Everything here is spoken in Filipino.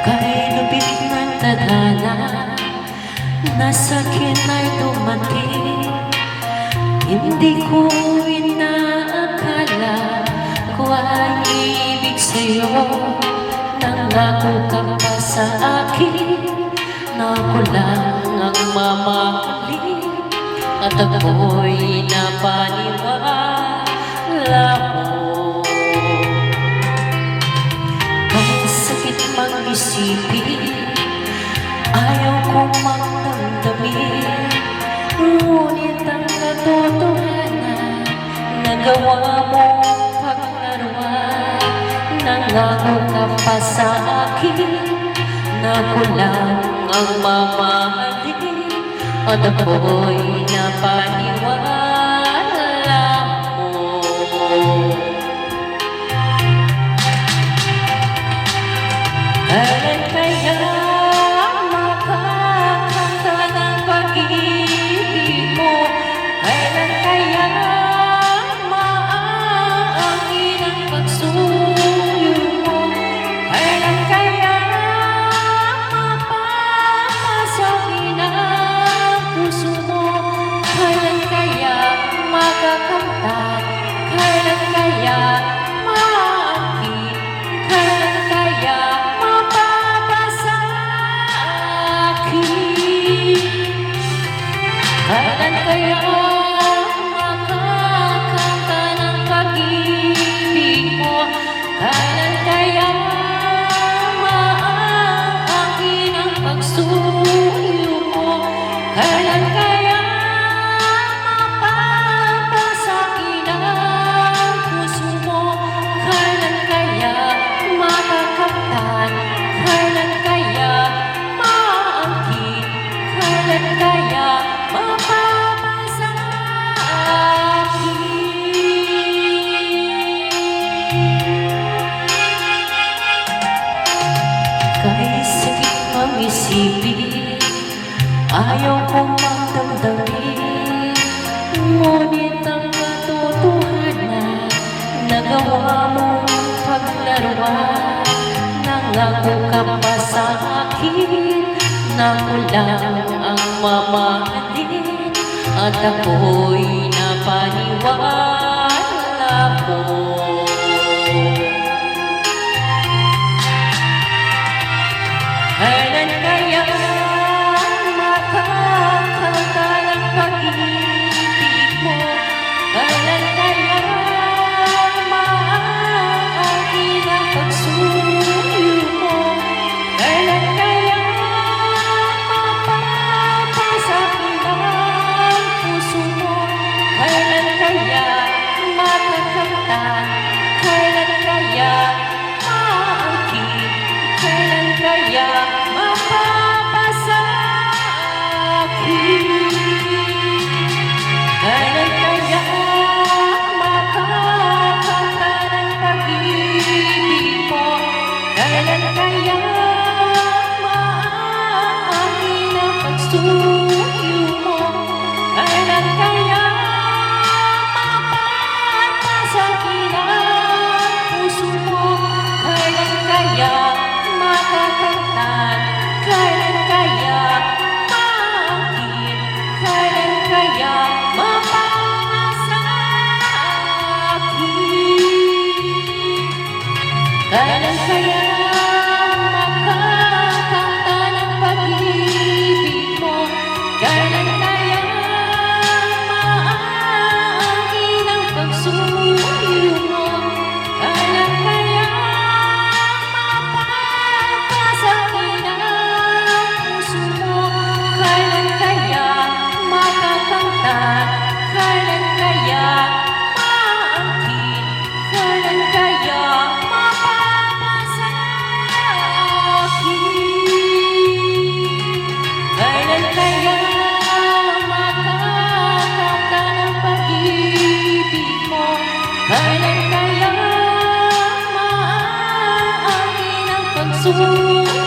Kay lupit ng tadhana na sa'kin ay dumating. Hindi ko inaakala ko ay ibig sa'yo. Nangako ka pa sa akin na ako lang ang mamahalin, at ako'y napaniwala mo. Kahit sakit mag-isipin, ayaw kong magdamdamin, ngunit ang katotohanan, nagawa mong paglaruan. Nangako ka pa sa akin na ako lang ang mamahalin, at ako'y napaniwala mo. Kailan kaya makakanta ng pag-ibig mo? Kailan kaya maaangkin ang pagsuyo mo? Kailan kaya mapapasakin ang puso mo? Kailan kaya makakamtan? Kailan kaya maangkin? Kailan kaya kailan kaya makakanta ng pag-ibig mo? Kailan kaya maaangkin ang pagsuyo mo? Kailan kaya mapapasakin ang puso mo? Kailan kaya makakamtan? Kailan kaya maaangkin? Kailan kaya kahit sakit mag-isipin, ayaw kong magdamdamin, ngunit ang katotohanan, nagawa mong paglaruan. Nangako ka pa sa akin na ako lang ang mamahalin, at ako'y napaniwala mo. Kailan kaya makakanta ng pag-ibig mo? Kailan kaya maaangkin ang pagsuyo mo? Kailan kaya mapapasakin ang puso mo? Kailan kaya makakamtan? Kailan kaya maangkin? Kailan kaya mapapasakin? Kailan kaya makakanta ng pag-ibig mo? Kailan kaya maaangkin ang pagsuyo mo? Kailan kaya mapapasakin ang puso mo? Kailan kaya makakamtan? Kailan kaya maangkin? Kailan kaya mapapasakin? Kailan kaya makakanta ng pag-ibig mo? Kailan kaya maaangkin ang pagsuyo mo? Kailan kaya mapapasakin ang puso mo? Kailan kaya makakamtan? Kailan kaya maangkin? Kailan kaya mapapasakin? Kailan kaya makakanta ng pag-ibig mo? Kailan kaya maaangkin ang pagsuyo